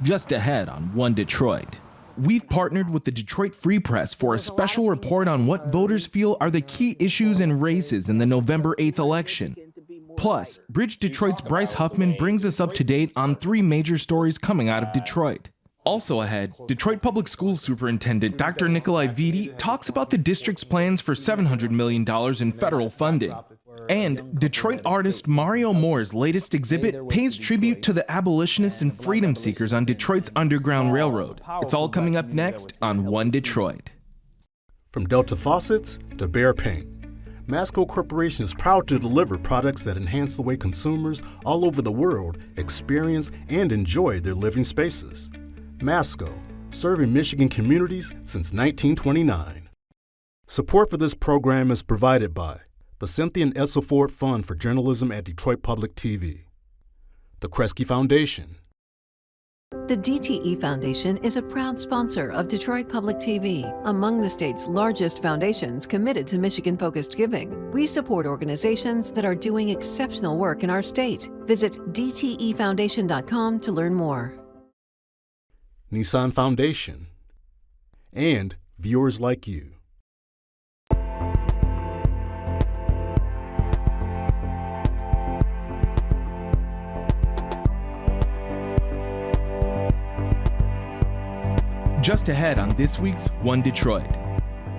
Just ahead on One Detroit. We've partnered with the Detroit Free Press for a special report on what voters feel are the key issues and races in the November 8th election. Plus, BridgeDetroit's Bryce Huffman brings us up to date on 3 major stories coming out of Detroit. Also ahead, Detroit Public Schools Superintendent Dr. Nikolai Vitti talks about the district's plans for $700 million in federal funding. And Detroit artist Mario Moore's latest exhibit pays tribute to the abolitionists and freedom seekers on Detroit's Underground Railroad. It's all coming up next on One Detroit. From Delta Faucets to Behr Paint, Masco Corporation is proud to deliver products that enhance the way consumers all over the world experience and enjoy their living spaces. Masco, serving Michigan communities since 1929. Support for this program is provided by the Cynthia and Edsel Ford Fund for Journalism at Detroit Public TV, the Kresge Foundation. The DTE Foundation is a proud sponsor of Detroit Public TV, among the state's largest foundations committed to Michigan-focused giving. We support organizations that are doing exceptional work in our state. Visit dtefoundation.com to learn more. Nissan Foundation, and viewers like you. Just ahead on this week's One Detroit.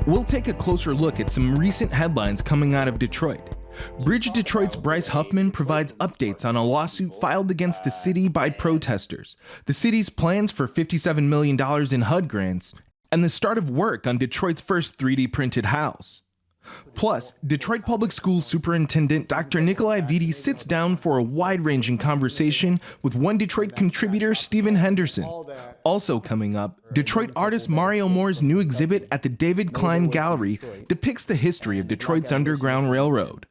We'll take a closer look at some recent headlines coming out of Detroit. BridgeDetroit's Bryce Huffman provides updates on a lawsuit filed against the city by protesters, the city's plans for $57 million in HUD grants, and the start of work on Detroit's first 3D printed house. Plus, Detroit Public Schools Superintendent Dr. Nikolai Vitti sits down for a wide-ranging conversation with One Detroit contributor Stephen Henderson. Also coming up, Detroit artist Mario Moore's new exhibit at the David Klein Gallery depicts the history of Detroit's Underground Railroad.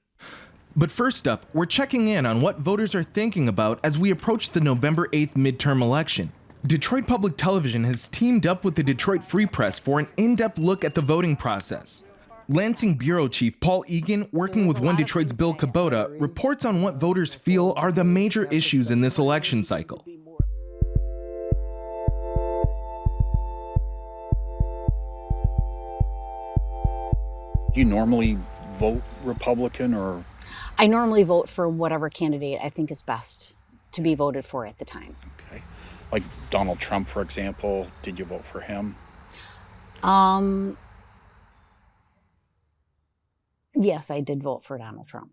But first up, we're checking in on what voters are thinking about as we approach the November 8th midterm election. Detroit Public Television has teamed up with the Detroit Free Press for an in-depth look at the voting process. Lansing Bureau Chief Paul Egan, working with One Detroit's Bill Kubota, reports on what voters feel are the major issues in this election cycle. Do you normally vote Republican or? I normally vote for whatever candidate I think is best to be voted for at the time. Okay. Like Donald Trump, for example, did you vote for him? Yes, I did vote for Donald Trump.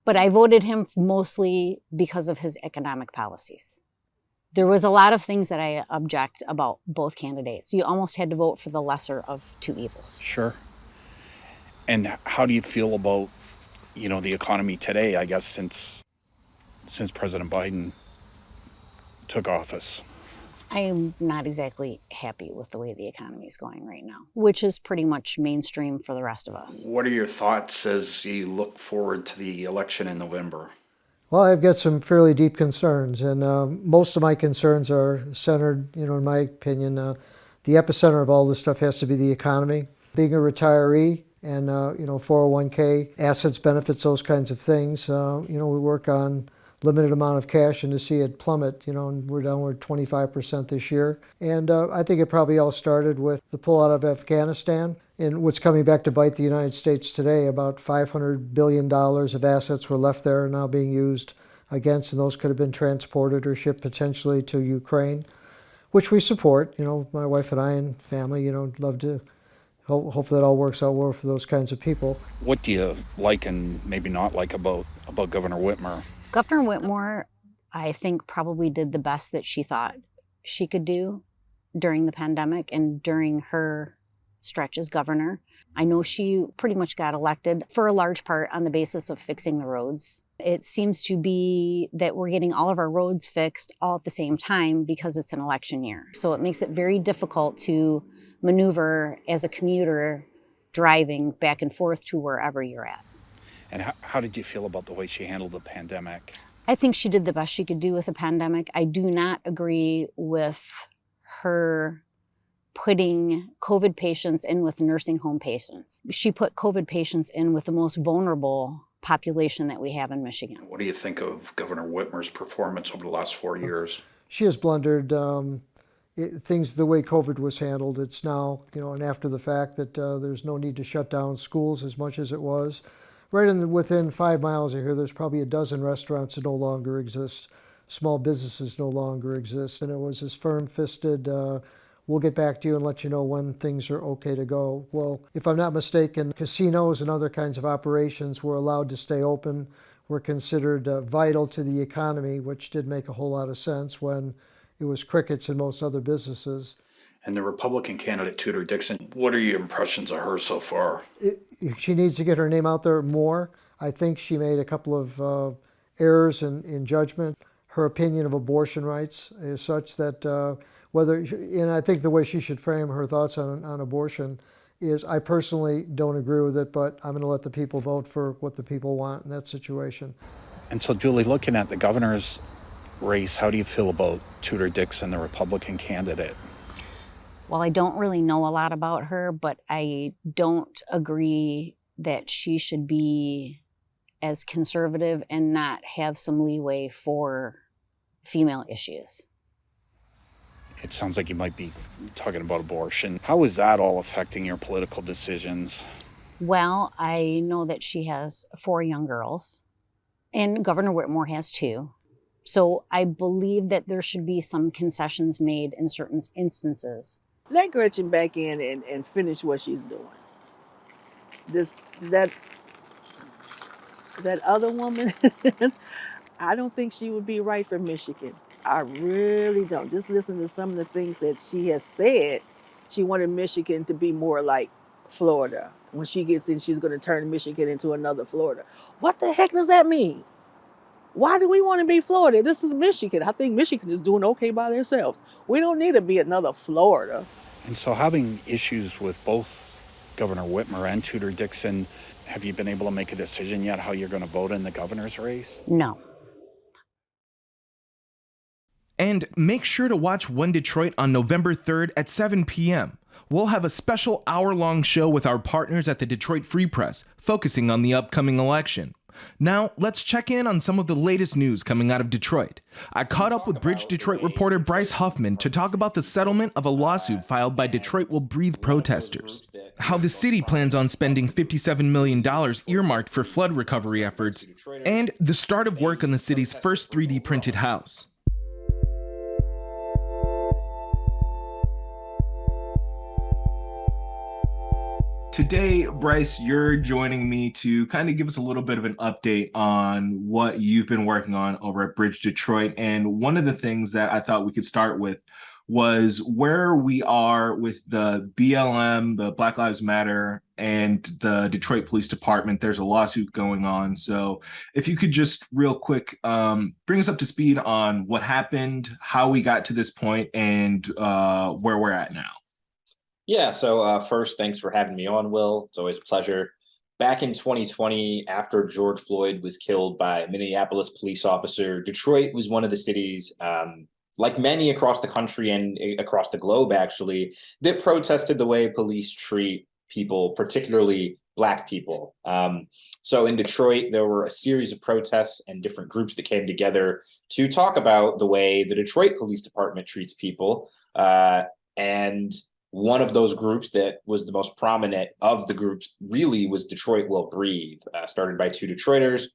But I voted him mostly because of his economic policies. There was a lot of things that I object about both candidates. You almost had to vote for the lesser of two evils. Sure. And how do you feel about, the economy today, I guess, since President Biden took office? I am not exactly happy with the way the economy is going right now, which is pretty much mainstream for the rest of us. What are your thoughts as you look forward to the election in November? Well, I've got some fairly deep concerns, and most of my concerns are centered, in my opinion, the epicenter of all this stuff has to be the economy. Being a retiree and, 401k, assets, benefits, those kinds of things, we work on limited amount of cash, and to see it plummet, and we're downward 25% this year. And I think it probably all started with the pullout of Afghanistan and what's coming back to bite the United States today. About $500 billion of assets were left there and now being used against, and those could have been transported or shipped potentially to Ukraine, which we support. My wife and I and family, love to hopefully that all works out well for those kinds of people. What do you like and maybe not like about Governor Whitmer? Governor Whitmer, I think, probably did the best that she thought she could do during the pandemic and during her stretch as governor. I know she pretty much got elected for a large part on the basis of fixing the roads. It seems to be that we're getting all of our roads fixed all at the same time because it's an election year. So it makes it very difficult to maneuver as a commuter driving back and forth to wherever you're at. And how did you feel about the way she handled the pandemic? I think she did the best she could do with the pandemic. I do not agree with her putting COVID patients in with nursing home patients. She put COVID patients in with the most vulnerable population that we have in Michigan. What do you think of Governor Whitmer's performance over the last 4 years? she has blundered. Things the way COVID was handled, it's now, and after the fact that there's no need to shut down schools as much as it was. Right within 5 miles of here, there's probably a dozen restaurants that no longer exist. Small businesses no longer exist. And it was as firm-fisted, we'll get back to you and let you know when things are okay to go. Well, if I'm not mistaken, casinos and other kinds of operations were allowed to stay open, were considered vital to the economy, which did make a whole lot of sense when it was crickets in most other businesses. And the Republican candidate, Tudor Dixon, what are your impressions of her so far? She needs to get her name out there more. I think she made a couple of errors in judgment. Her opinion of abortion rights is such that and I think the way she should frame her thoughts on abortion is, I personally don't agree with it, but I'm going to let the people vote for what the people want in that situation. And so, Julie, looking at the governor's race, how do you feel about Tudor Dixon, the Republican candidate? Well, I don't really know a lot about her, but I don't agree that she should be as conservative and not have some leeway for female issues. It sounds like you might be talking about abortion. How is that all affecting your political decisions? Well, I know that she has 4 young girls, and Governor Whitmore has 2. So I believe that there should be some concessions made in certain instances. Let Gretchen back in and finish what she's doing. That other woman, I don't think she would be right for Michigan. I really don't. Just listen to some of the things that she has said. She wanted Michigan to be more like Florida. When she gets in, she's going to turn Michigan into another Florida. What the heck does that mean? Why do we want to be Florida? This is Michigan. I think Michigan is doing okay by themselves. We don't need to be another Florida. And so, having issues with both Governor Whitmer and Tudor Dixon, have you been able to make a decision yet how you're going to vote in the governor's race? No. And make sure to watch One Detroit on November 3rd at 7 p.m. We'll have a special hour-long show with our partners at the Detroit Free Press, focusing on the upcoming election. Now, let's check in on some of the latest news coming out of Detroit. I caught up with BridgeDetroit reporter Bryce Huffman to talk about the settlement of a lawsuit filed by Detroit Will Breathe protesters, how the city plans on spending $57 million earmarked for flood recovery efforts, and the start of work on the city's first 3D printed house. Today, Bryce, you're joining me to kind of give us a little bit of an update on what you've been working on over at BridgeDetroit. And one of the things that I thought we could start with was where we are with the BLM, the Black Lives Matter, and the Detroit Police Department. There's a lawsuit going on. So if you could just real quick bring us up to speed on what happened, how we got to this point, and where we're at now. Yeah, so first, thanks for having me on, Will. It's always a pleasure. Back in 2020, after George Floyd was killed by a Minneapolis police officer, Detroit was one of the cities, like many across the country and across the globe, actually, that protested the way police treat people, particularly Black people. So in Detroit, there were a series of protests and different groups that came together to talk about the way the Detroit Police Department treats people. And one of those groups that was the most prominent of the groups really was Detroit Will Breathe, started by 2 Detroiters.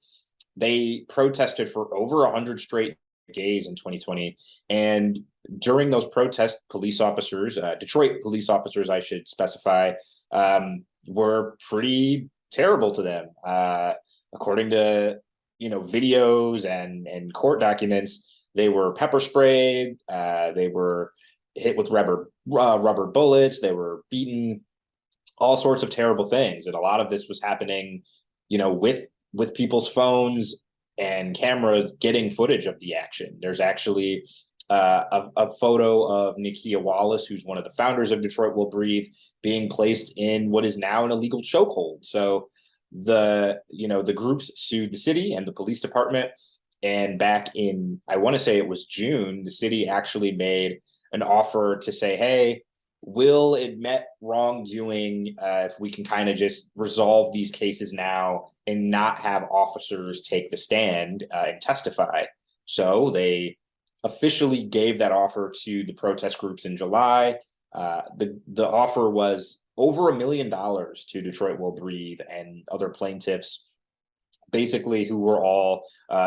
They protested for over 100 straight days in 2020. And during those protests, police officers, Detroit police officers, I should specify, were pretty terrible to them. According to, videos and court documents, they were pepper sprayed, they were hit with rubber bullets, they were beaten, all sorts of terrible things. And a lot of this was happening, with people's phones and cameras getting footage of the action. There's actually a photo of Nikia Wallace, who's one of the founders of Detroit Will Breathe, being placed in what is now an illegal chokehold. So the groups sued the city and the police department. And back in, I want to say it was June, the city actually made an offer to say, hey, we'll admit wrongdoing if we can kind of just resolve these cases now and not have officers take the stand and testify. So they officially gave that offer to the protest groups in July. The offer was over $1 million to Detroit Will Breathe and other plaintiffs, basically who were all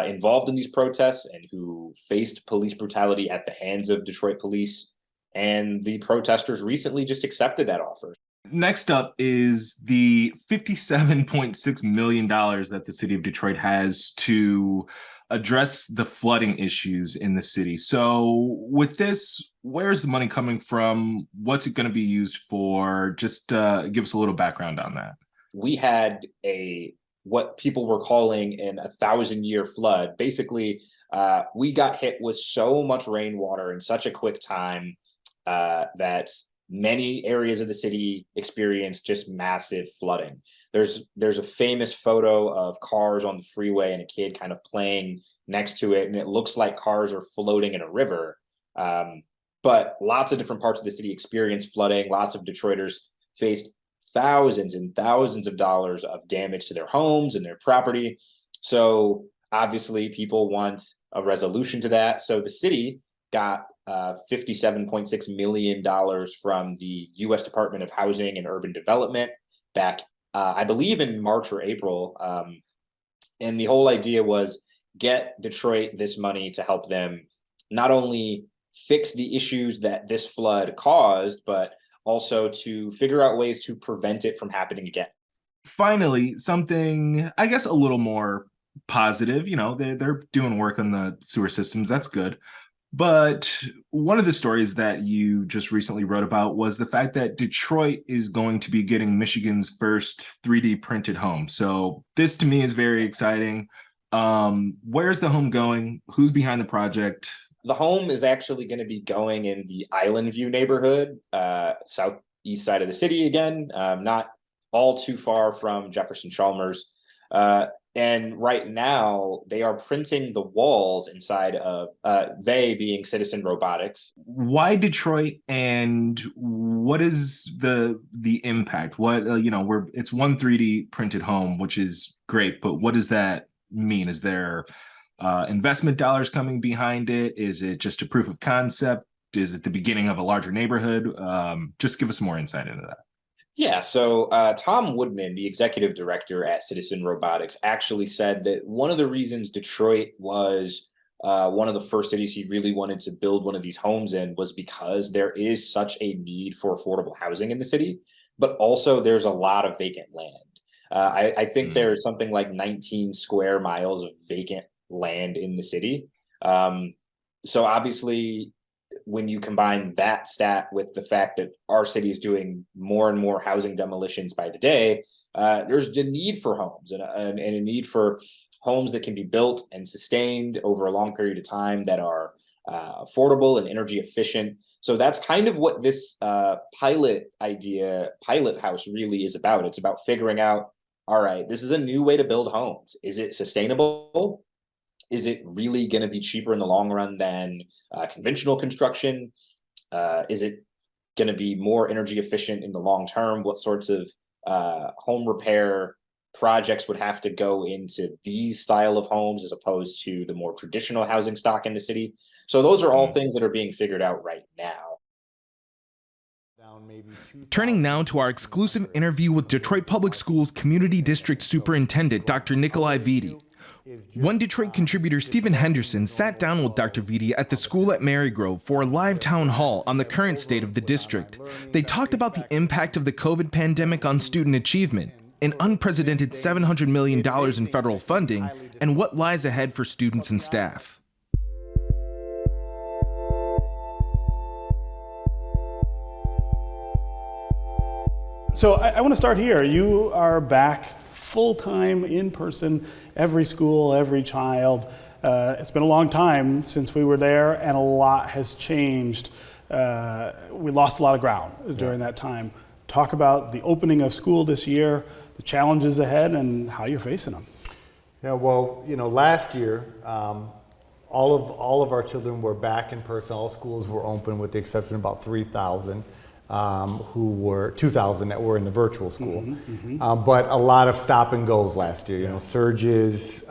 involved in these protests and who faced police brutality at the hands of Detroit police. And the protesters recently just accepted that offer. Next up is the $57.6 million that the city of Detroit has to address the flooding issues in the city. So with this, where's the money coming from? What's it going to be used for? Just give us a little background on that. We had what people were calling an 1,000-year flood. Basically, we got hit with so much rainwater in such a quick time that many areas of the city experienced just massive flooding. There's a famous photo of cars on the freeway and a kid kind of playing next to it, and it looks like cars are floating in a river. But lots of different parts of the city experienced flooding. Lots of Detroiters faced thousands and thousands of dollars of damage to their homes and their property. So obviously people want a resolution to that. So the city got $57.6 million from the U.S. Department of Housing and Urban Development back, I believe, in March or April. And the whole idea was get Detroit this money to help them not only fix the issues that this flood caused, but also to figure out ways to prevent it from happening again. Finally, something, I guess, a little more positive. You know, they're doing work on the sewer systems. That's good. But one of the stories that you just recently wrote about was the fact that Detroit is going to be getting Michigan's first 3D printed home. So this to me is very exciting. Where's the home going? Who's behind the project? The home is actually going to be going in the Island View neighborhood, southeast side of the city again, not all too far from Jefferson Chalmers. And right now they are printing the walls inside of, they being Citizen Robotics. Why Detroit, and what is the impact? What, it's one 3D printed home, which is great, but what does that mean? Is there investment dollars coming behind it? Is it just a proof of concept? Is it the beginning of a larger neighborhood? Just give us some more insight into that. Yeah, so Tom Woodman, the executive director at Citizen Robotics, actually said that one of the reasons Detroit was one of the first cities he really wanted to build one of these homes in was because there is such a need for affordable housing in the city, but also there's a lot of vacant land. I think there's something like 19 square miles of vacant land in the city. So obviously, when you combine that stat with the fact that our city is doing more and more housing demolitions by the day, there's the need for homes and a need for homes that can be built and sustained over a long period of time that are affordable and energy efficient. So that's kind of what this pilot house really is about. It's about figuring out, all right, this is a new way to build homes. Is it sustainable? Is it really going to be cheaper in the long run than conventional construction? Is it going to be more energy efficient in the long term? What sorts of home repair projects would have to go into these style of homes as opposed to the more traditional housing stock in the city? So those are all things that are being figured out right now. Turning now to our exclusive interview with Detroit Public Schools Community District Superintendent, Dr. Nikolai Vitti. One Detroit contributor, Stephen Henderson, sat down with Dr. Vitti at the school at Marygrove for a live town hall on the current state of the district. They talked about the impact of the COVID pandemic on student achievement, an unprecedented $700 million in federal funding, and what lies ahead for students and staff. So I want to start here. You are back full-time, in person, every school, every child. It's been a long time since we were there, and a lot has changed. We lost a lot of ground during that time. Talk about the opening of school this year, the challenges ahead, and how you're facing them. Yeah, well, last year, all of our children were back in person. All schools were open, with the exception of about 3,000. Who were 2,000 that were in the virtual school. But a lot of stop and goes last year, surges,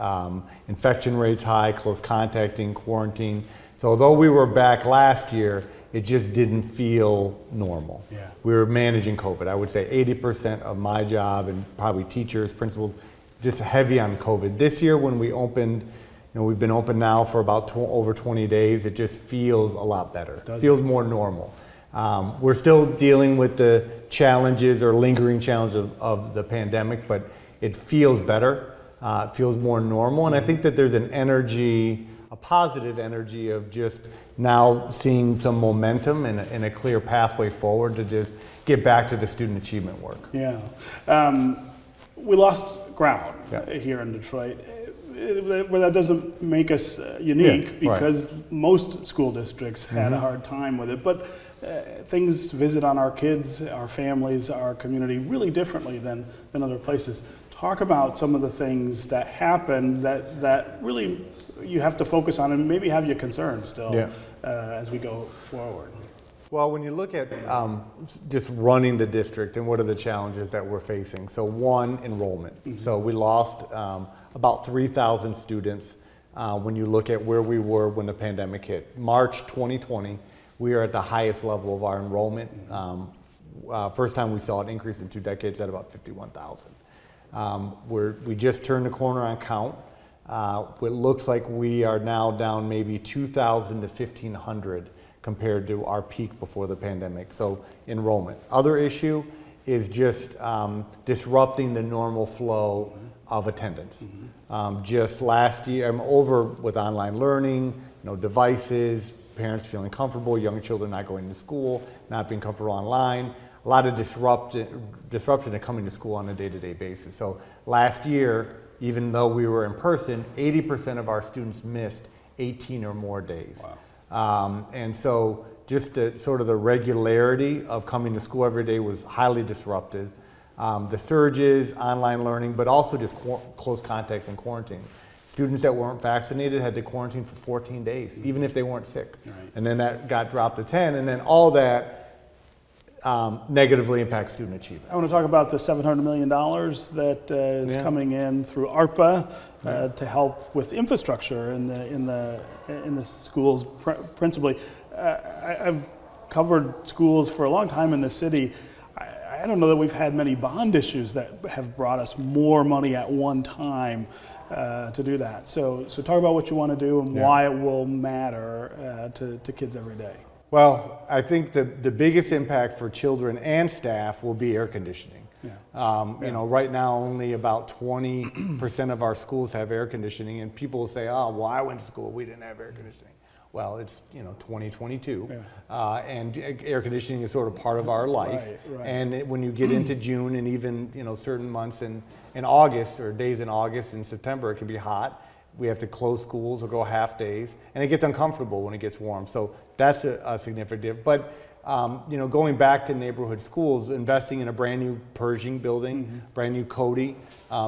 infection rates high, close contacting, quarantine. So although we were back last year, it just didn't feel normal. Yeah. We were managing COVID. I would say 80% of my job, and probably teachers, principals, just heavy on COVID. This year when we opened, we've been open now for about over 20 days, it just feels a lot better. It feels more normal. We're still dealing with the challenges or lingering challenges of the pandemic, but it feels better. It feels more normal. And I think that there's an energy, a positive energy of just now seeing some momentum and a clear pathway forward to just get back to the student achievement work. Yeah. We lost ground here in Detroit. Well, that doesn't make us unique because most school districts had a hard time with it. But things visit on our kids, our families, our community really differently than other places. Talk about some of the things that happened that really you have to focus on and maybe have you concerned still as we go forward. Well, when you look at just running the district and what are the challenges that we're facing. So one, enrollment. So we lost about 3,000 students when you look at where we were when the pandemic hit. March 2020, we are at the highest level of our enrollment. First time we saw an increase in 2 decades at about 51,000. We just turned the corner on count. It looks like we are now down maybe 2,000 to 1,500 compared to our peak before the pandemic. So enrollment. Other issue is just disrupting the normal flow of attendance. Just last year, I'm over with online learning, devices, parents feeling comfortable, young children not going to school, not being comfortable online. A lot of disruption to coming to school on a day-to-day basis. So last year, even though we were in person, 80% of our students missed 18 or more days. Wow. And so just sort of the regularity of coming to school every day was highly disrupted. The surges, online learning, but also just close contact and quarantine. Students that weren't vaccinated had to quarantine for 14 days, even if they weren't sick. Right. And then that got dropped to 10, and then all that negatively impacts student achievement. I want to talk about the $700 million that is coming in through ARPA to help with infrastructure in the schools principally. I've covered schools for a long time in the city. I don't know that we've had many bond issues that have brought us more money at one time to do that. So talk about what you want to do and why it will matter to kids every day. Well, I think the biggest impact for children and staff will be air conditioning. Right now only about 20% of our schools have air conditioning, and people will say, oh, well, I went to school, we didn't have air conditioning. Well, it's 2022, and air conditioning is sort of part of our life. Right. And when you get into June and even certain months in August or days in August and September, it can be hot. We have to close schools or go half days, and it gets uncomfortable when it gets warm. So that's a significant difference. But going back to neighborhood schools, investing in a brand new Pershing building, brand new Cody,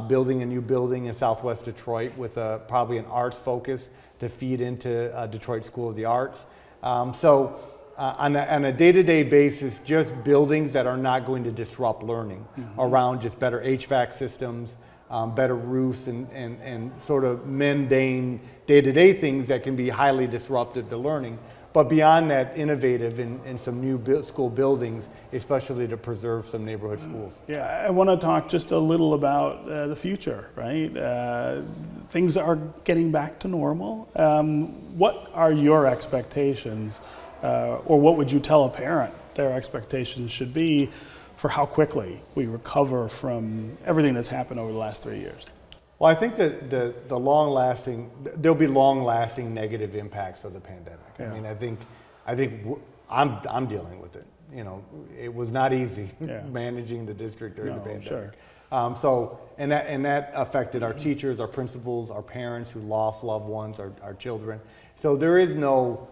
building a new building in Southwest Detroit with probably an arts focus to feed into Detroit School of the Arts. So on a day-to-day basis, just buildings that are not going to disrupt learning around just better HVAC systems, better roofs and sort of mundane day-to-day things that can be highly disruptive to learning. But beyond that, innovative in some new school buildings, especially to preserve some neighborhood schools. Yeah, I want to talk just a little about the future, right? Things are getting back to normal. What are your expectations, or what would you tell a parent their expectations should be for how quickly we recover from everything that's happened over the last 3 years? Well, I think that there'll be long-lasting negative impacts of the pandemic. Yeah. I mean, I think I'm dealing with it. It was not easy managing the district during the pandemic. Sure. And that affected our teachers, our principals, our parents who lost loved ones, our children. So there is no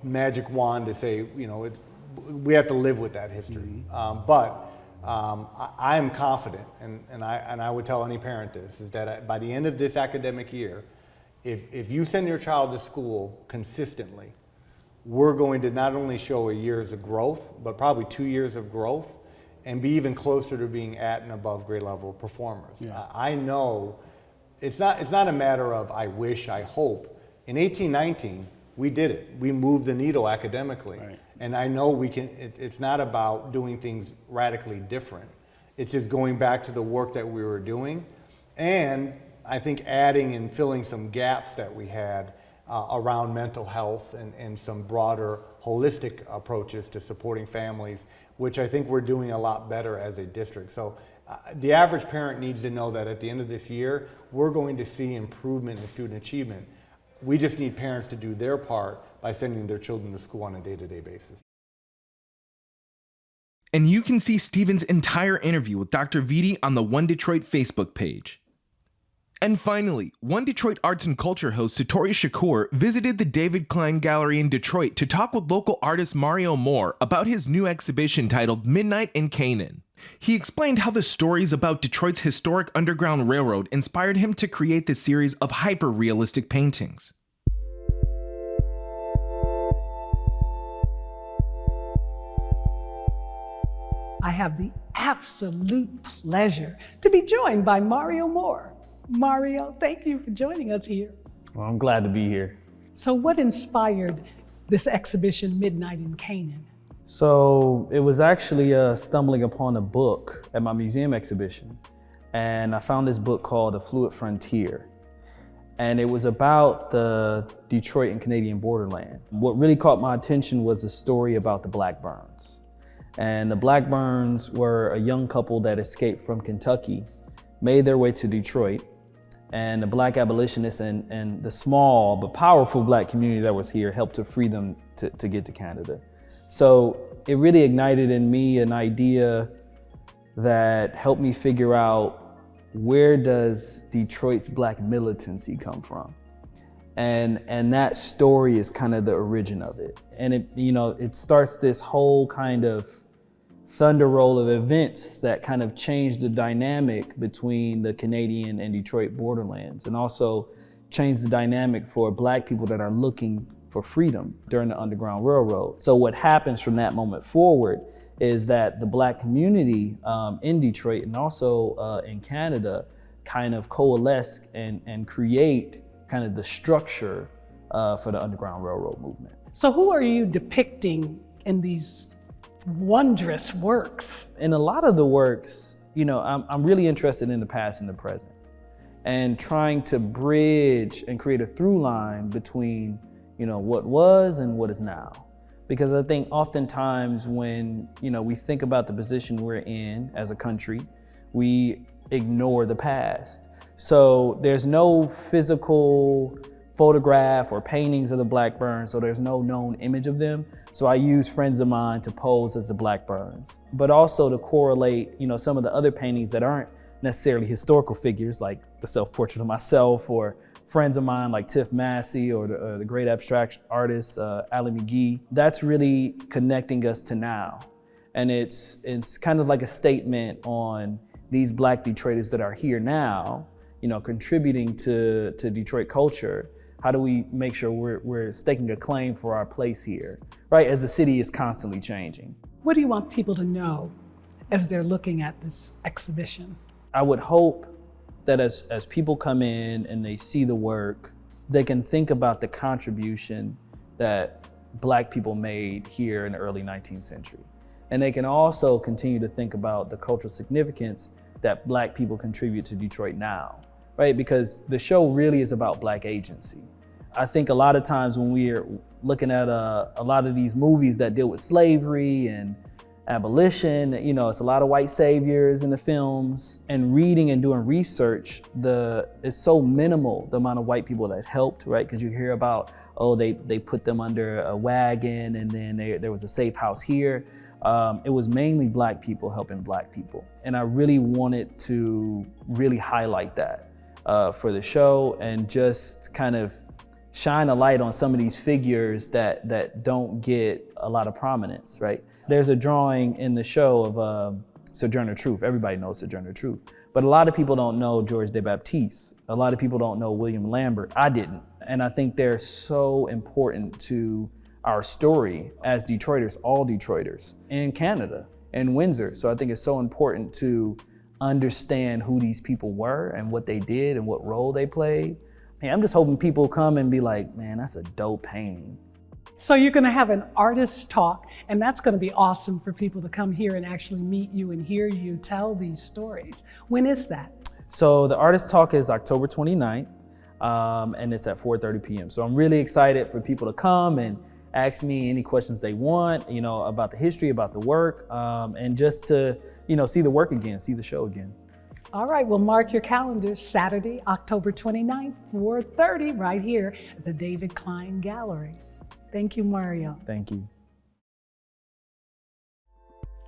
magic wand to say, we have to live with that history. But I am confident, and I would tell any parent this, is that by the end of this academic year, if you send your child to school consistently, we're going to not only show a years of growth, but probably 2 years of growth, and be even closer to being at and above grade level performers. Yeah. I know it's not a matter of I wish, I hope. In 1819, we did it. We moved the needle academically. Right. And I know we can, it's not about doing things radically different. It's just going back to the work that we were doing. And I think adding and filling some gaps that we had around mental health and some broader holistic approaches to supporting families, which I think we're doing a lot better as a district. So the average parent needs to know that at the end of this year, we're going to see improvement in student achievement. We just need parents to do their part by sending their children to school on a day-to-day basis. And you can see Stephen's entire interview with Dr. Vitti on the One Detroit Facebook page. And finally, One Detroit Arts and Culture host Satori Shakur visited the David Klein Gallery in Detroit to talk with local artist Mario Moore about his new exhibition titled Midnight in Canaan. He explained how the stories about Detroit's historic Underground Railroad inspired him to create this series of hyper-realistic paintings. I have the absolute pleasure to be joined by Mario Moore. Mario, thank you for joining us here. Well, I'm glad to be here. So what inspired this exhibition, Midnight in Canaan? So it was actually stumbling upon a book at my museum exhibition. And I found this book called A Fluid Frontier. And it was about the Detroit and Canadian borderland. What really caught my attention was a story about the Blackburns. And the Blackburns were a young couple that escaped from Kentucky, made their way to Detroit, and the Black abolitionists and the small but powerful Black community that was here helped to free them to get to Canada. So it really ignited in me an idea that helped me figure out, where does Detroit's Black militancy come from? And that story is kind of the origin of it. And it starts this whole kind of thunder roll of events that kind of changed the dynamic between the Canadian and Detroit borderlands, and also changed the dynamic for Black people that are looking for freedom during the Underground Railroad. So what happens from that moment forward is that the Black community in Detroit and also in Canada kind of coalesce and create kind of the structure for the Underground Railroad movement. So who are you depicting in these wondrous works? In a lot of the works, I'm really interested in the past and the present, and trying to bridge and create a through line between, what was and what is now. Because I think oftentimes when, we think about the position we're in as a country, we ignore the past. So there's no physical photograph or paintings of the Blackburns, so there's no known image of them. So I use friends of mine to pose as the Blackburns, but also to correlate, some of the other paintings that aren't necessarily historical figures, like the self-portrait of myself, or friends of mine like Tiff Massey, or the great abstract artist Ali McGee. That's really connecting us to now. And it's kind of like a statement on these Black Detroiters that are here now, contributing to Detroit culture. How do we make sure we're staking a claim for our place here, right? As the city is constantly changing. What do you want people to know as they're looking at this exhibition? I would hope that as people come in and they see the work, they can think about the contribution that Black people made here in the early 19th century. And they can also continue to think about the cultural significance that Black people contribute to Detroit now, right? Because the show really is about Black agency. I think a lot of times when we're looking at a lot of these movies that deal with slavery and abolition, it's a lot of white saviors in the films, and reading and doing research, it's so minimal, the amount of white people that helped, right? Because you hear about, they put them under a wagon, and then there was a safe house here. It was mainly Black people helping Black people. And I really wanted to really highlight that for the show, and just kind of shine a light on some of these figures that don't get a lot of prominence, right? There's a drawing in the show of Sojourner Truth. Everybody knows Sojourner Truth. But a lot of people don't know George de Baptiste. A lot of people don't know William Lambert. I didn't. And I think they're so important to our story as Detroiters, all Detroiters, in Canada, in Windsor. So I think it's so important to understand who these people were and what they did and what role they played. Hey, I'm just hoping people come and be like, man, that's a dope painting. So you're going to have an artist talk, and that's going to be awesome for people to come here and actually meet you and hear you tell these stories. When is that? So the artist talk is October 29th, and it's at 4:30 p.m. So I'm really excited for people to come and ask me any questions they want, you know, about the history, about the work, and just to, you know, see the work again, see the show again. All right, well, mark your calendars, Saturday, October 29th, 4:30, right here at the David Klein Gallery. Thank you, Mario. Thank you.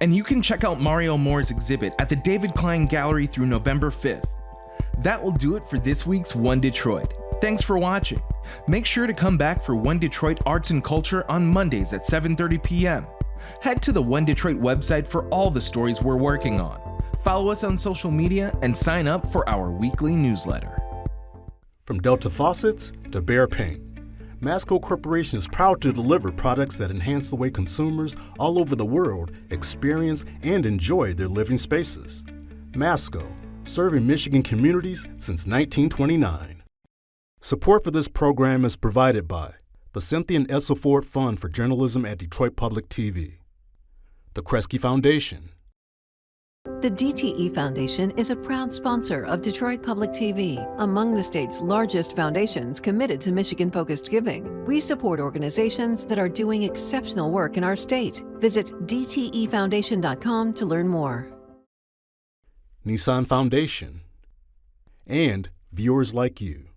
And you can check out Mario Moore's exhibit at the David Klein Gallery through November 5th. That will do it for this week's One Detroit. Thanks for watching. Make sure to come back for One Detroit Arts and Culture on Mondays at 7:30 p.m. Head to the One Detroit website for all the stories we're working on. Follow us on social media and sign up for our weekly newsletter. From Delta Faucets to Behr Paint, Masco Corporation is proud to deliver products that enhance the way consumers all over the world experience and enjoy their living spaces. Masco, serving Michigan communities since 1929. Support for this program is provided by the Cynthia and Edsel Ford Fund for Journalism at Detroit Public TV, the Kresge Foundation. The DTE Foundation is a proud sponsor of Detroit Public TV, among the state's largest foundations committed to Michigan-focused giving. We support organizations that are doing exceptional work in our state. Visit dtefoundation.com to learn more. Nissan Foundation, and viewers like you.